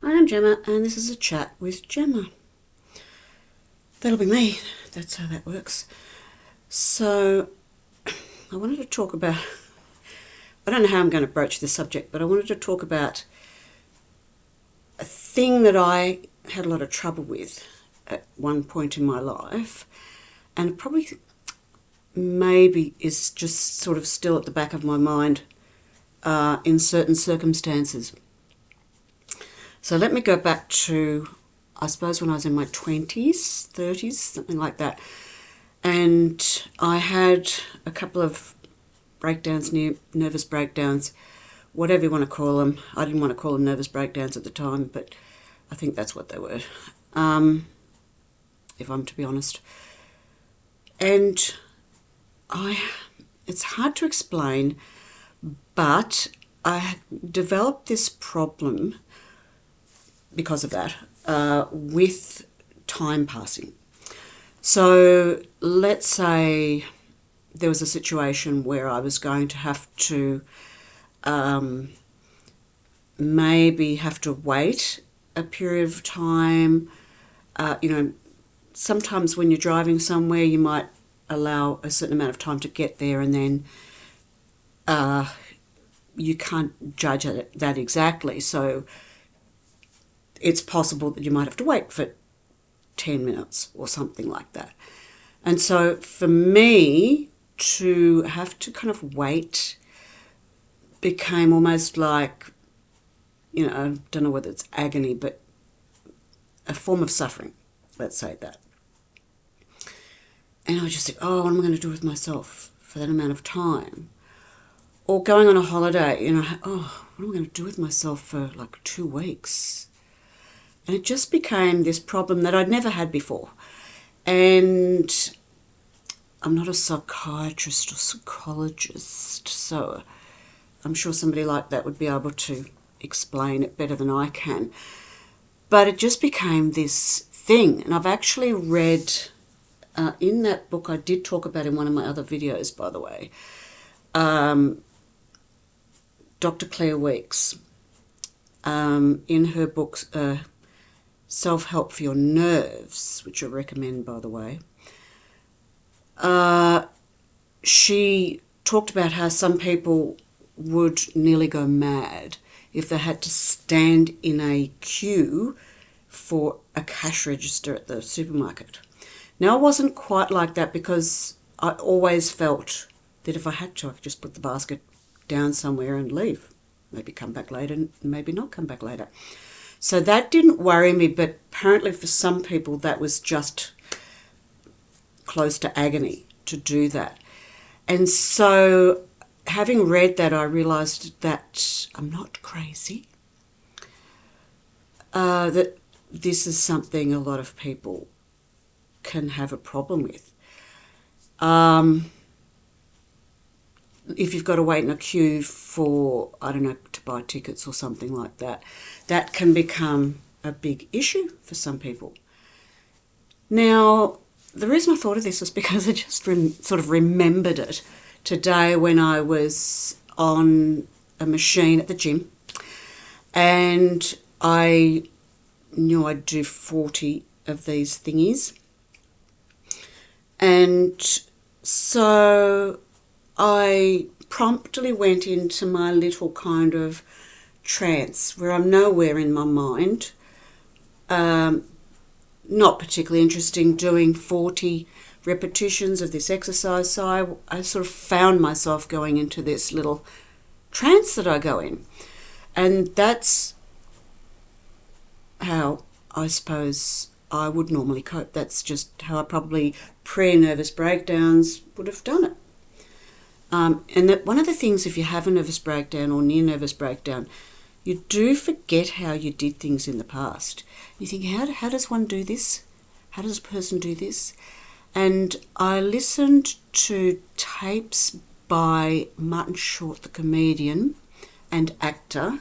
I am Gemma, and this is a chat with Gemma. That'll be me. That's how that works. So, I wanted to talk about. I don't know how I'm going to broach this subject, but I wanted to talk about a thing that I had a lot of trouble with at one point in my life, and probably maybe is just sort of still at the back of my mind in certain circumstances. So let me go back to, I suppose, when I was in my 20s, 30s, something like that. And I had a couple of breakdowns, nervous breakdowns, whatever you want to call them. I didn't want to call them nervous breakdowns at the time, but I think that's what they were, if I'm to be honest. And it's hard to explain, but I developed this problem because of that with time passing. So let's say there was a situation where I was going to have to maybe have to wait a period of time. Sometimes when you're driving somewhere, you might allow a certain amount of time to get there, and then you can't judge that exactly. So it's possible that you might have to wait for 10 minutes or something like that. And so for me to have to kind of wait became almost like, I don't know whether it's agony, but a form of suffering, let's say that. And I was just think, oh, what am I going to do with myself for that amount of time? Or going on a holiday, oh, what am I going to do with myself for like 2 weeks? And it just became this problem that I'd never had before. And I'm not a psychiatrist or psychologist, so I'm sure somebody like that would be able to explain it better than I can. But it just became this thing. And I've actually read, in that book I did talk about in one of my other videos, by the way, Dr. Claire Weekes, in her book, Self-Help for Your Nerves, which I recommend, by the way, she talked about how some people would nearly go mad if they had to stand in a queue for a cash register at the supermarket. Now, I wasn't quite like that because I always felt that if I had to, I could just put the basket down somewhere and leave. Maybe come back later and maybe not come back later. So that didn't worry me, but apparently for some people that was just close to agony to do that. And so having read that, I realised that I'm not crazy, that this is something a lot of people can have a problem with. If you've got to wait in a queue for, I don't know, to buy tickets or something like that, that can become a big issue for some people. Now, the reason I thought of this was because I just sort of remembered it today when I was on a machine at the gym, and I knew I'd do 40 of these thingies. And so I promptly went into my little kind of trance where I'm nowhere in my mind, not particularly interesting, doing 40 repetitions of this exercise. So I sort of found myself going into this little trance that I go in. And that's how I suppose I would normally cope. That's just how I probably pre-nervous breakdowns would have done it. And that one of the things, if you have a nervous breakdown or near nervous breakdown, you do forget how you did things in the past. You think, how does one do this? How does a person do this? And I listened to tapes by Martin Short, the comedian and actor,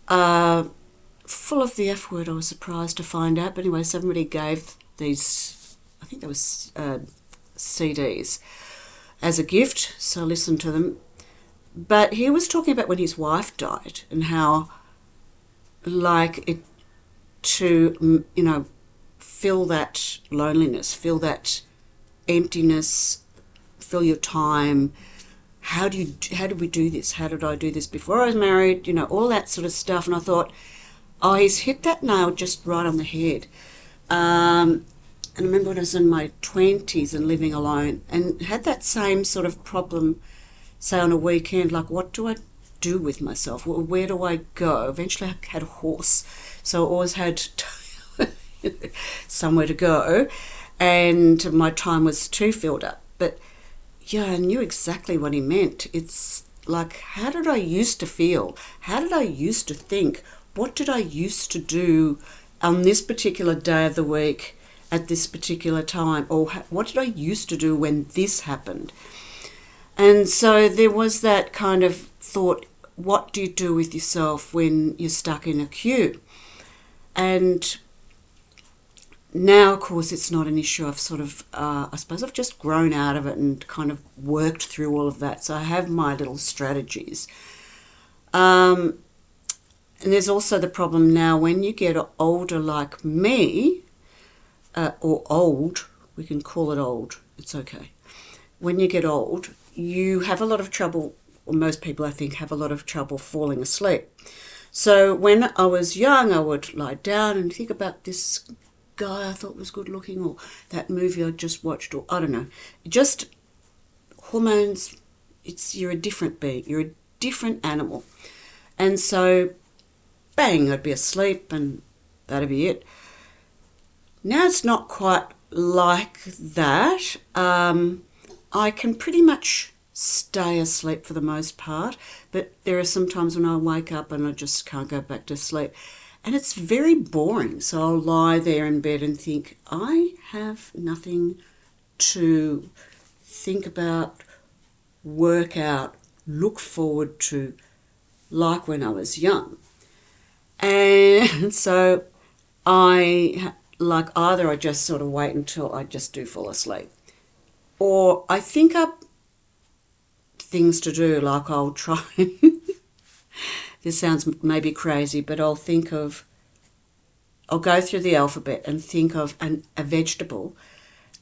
full of the F word, I was surprised to find out. But anyway, somebody gave these, I think they were CDs, as a gift, so I listened to them. But he was talking about when his wife died and how like it to, you know, feel that loneliness, feel that emptiness, fill your time. How did we do this? How did I do this before I was married? You know, all that sort of stuff. And I thought, oh, he's hit that nail just right on the head. And I remember when I was in my 20s and living alone and had that same sort of problem, say on a weekend, like what do I do with myself? Where do I go? Eventually I had a horse, so I always had somewhere to go, and my time was too filled up. But yeah, I knew exactly what he meant. It's like, how did I used to feel? How did I used to think? What did I used to do on this particular day of the week at this particular time? Or what did I used to do when this happened? And so there was that kind of thought, what do you do with yourself when you're stuck in a queue? And now, of course, it's not an issue. I've sort of, I suppose I've just grown out of it and kind of worked through all of that. So I have my little strategies. And there's also the problem now when you get older like me, or old, we can call it old, it's okay. When you get old, you have a lot of trouble, or most people I think have a lot of trouble falling asleep. So when I was young, I would lie down and think about this guy I thought was good looking, or that movie I just watched, or I don't know. Just hormones, you're a different being, you're a different animal. And so, bang, I'd be asleep and that'd be it. Now it's not quite like that. I can pretty much stay asleep for the most part, but there are some times when I wake up and I just can't go back to sleep. And it's very boring. So I'll lie there in bed and think, I have nothing to think about, work out, look forward to, like when I was young. And so either I just sort of wait until I just do fall asleep, or I think up things to do, like I'll try this sounds maybe crazy, but I'll go through the alphabet and think of a vegetable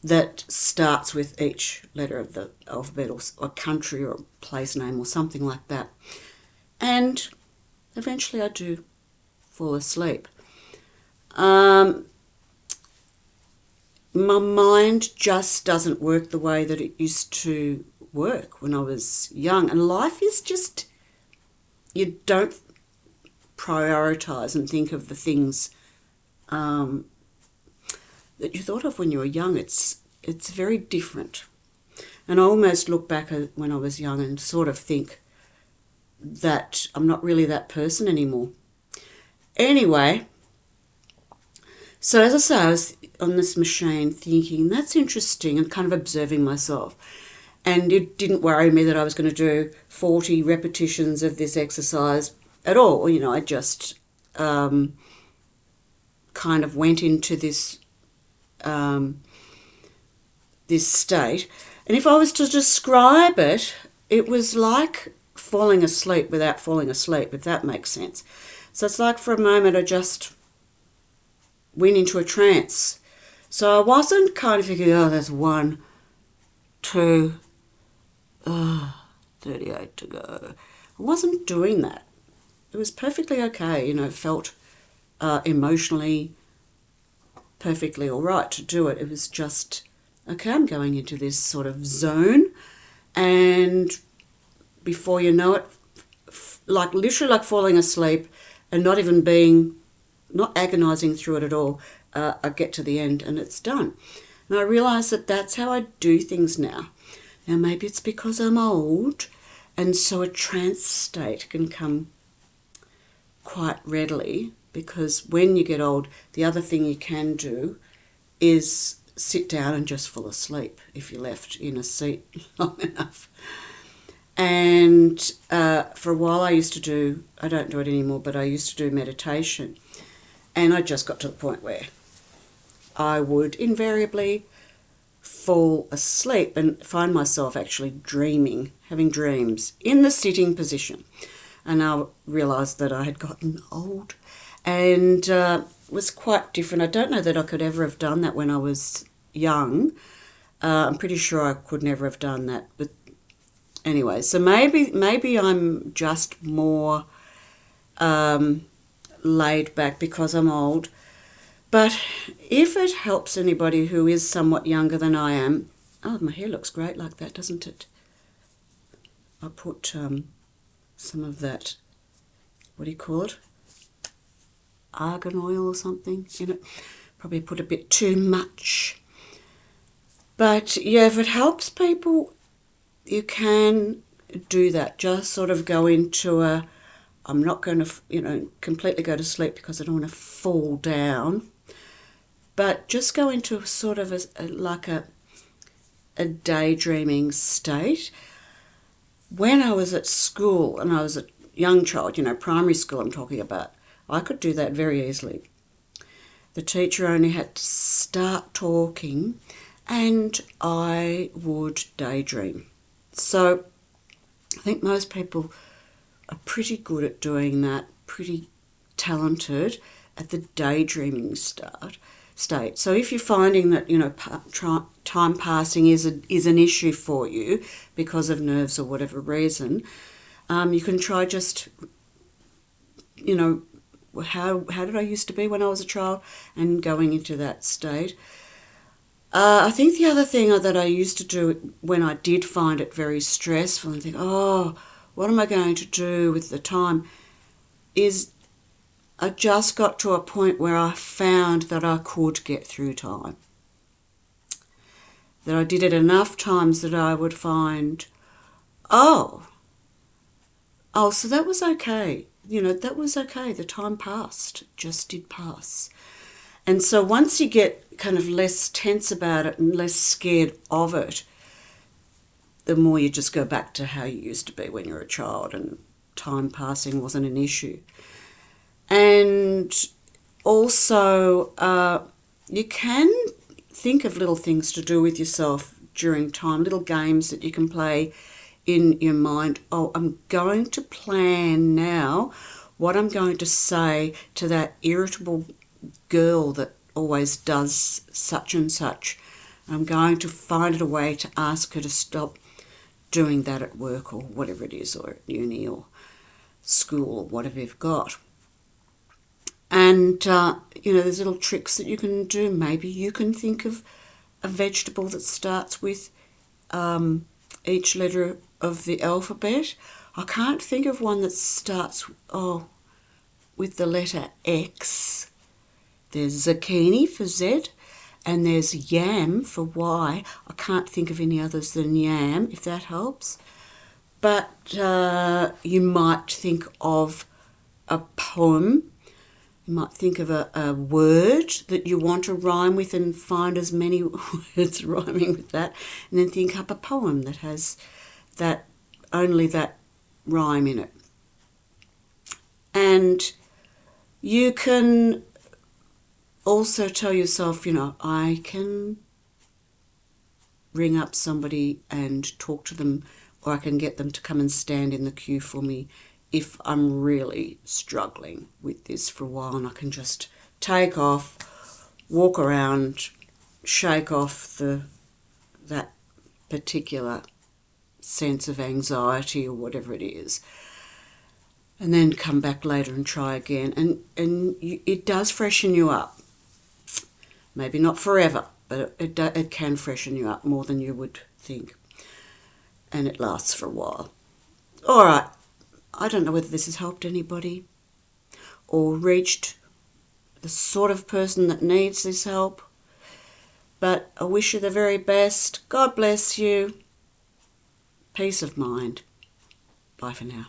that starts with each letter of the alphabet, or a country or a place name or something like that. And eventually I do fall asleep. My mind just doesn't work the way that it used to work when I was young. And life is just, you don't prioritise and think of the things that you thought of when you were young. It's very different. And I almost look back at when I was young and sort of think that I'm not really that person anymore. Anyway, so as I say, I was on this machine thinking, that's interesting, and kind of observing myself. And it didn't worry me that I was going to do 40 repetitions of this exercise at all. You know, I just kind of went into this this state. And if I was to describe it, it was like falling asleep without falling asleep, if that makes sense. So it's like for a moment I just went into a trance. So I wasn't kind of thinking, oh, there's 1, 2, 38 to go. I wasn't doing that. It was perfectly okay, you know, felt emotionally perfectly all right to do it. It was just, okay, I'm going into this sort of zone, and before you know it, like literally like falling asleep and not agonising through it at all, I get to the end and it's done. And I realise that that's how I do things now. Now maybe it's because I'm old, and so a trance state can come quite readily, because when you get old, the other thing you can do is sit down and just fall asleep if you're left in a seat long enough. And for a while I used to do, I don't do it anymore, but I used to do meditation. And I just got to the point where I would invariably fall asleep and find myself actually dreaming, having dreams in the sitting position. and I realised that I had gotten old, and was quite different. I don't know that I could ever have done that when I was young. I'm pretty sure I could never have done that. But anyway, so maybe I'm just more laid back because I'm old. But if it helps anybody who is somewhat younger than I am, oh, my hair looks great like that, doesn't it? I put some of that, what do you call it? Argan oil or something in it. Probably put a bit too much. But yeah, if it helps people, you can do that. Just sort of go into I'm not going to, completely go to sleep because I don't want to fall down. But just go into sort of a daydreaming state. When I was at school, and I was a young child, primary school I'm talking about, I could do that very easily. The teacher only had to start talking and I would daydream. So I think most people are pretty good at doing that, pretty talented at the daydreaming state. So if you're finding that, time passing is an issue for you because of nerves or whatever reason, you can try just, how did I used to be when I was a child, and going into that state. I think the other thing that I used to do when I did find it very stressful and think, oh, what am I going to do with the time, is I just got to a point where I found that I could get through time. That I did it enough times that I would find, so that was okay. That was okay. The time passed, just did pass. And so once you get kind of less tense about it and less scared of it, the more you just go back to how you used to be when you were a child and time passing wasn't an issue. And also, you can think of little things to do with yourself during time, little games that you can play in your mind. Oh, I'm going to plan now what I'm going to say to that irritable girl that always does such and such. I'm going to find a way to ask her to stop doing that at work or whatever it is, or at uni or school or whatever you've got. And, there's little tricks that you can do. Maybe you can think of a vegetable that starts with each letter of the alphabet. I can't think of one that starts, with the letter X. There's zucchini for Z, and there's yam for Y. I can't think of any others than yam, if that helps. But you might think of a poem. You might think of a word that you want to rhyme with and find as many words rhyming with that, and then think up a poem that has only that rhyme in it. And you can also tell yourself, I can ring up somebody and talk to them, or I can get them to come and stand in the queue for me if I'm really struggling with this for a while, and I can just take off, walk around, shake off that particular sense of anxiety or whatever it is, and then come back later and try again. And it does freshen you up. Maybe not forever, but it can freshen you up more than you would think. And it lasts for a while. All right. I don't know whether this has helped anybody or reached the sort of person that needs this help, but I wish you the very best. God bless you. Peace of mind. Bye for now.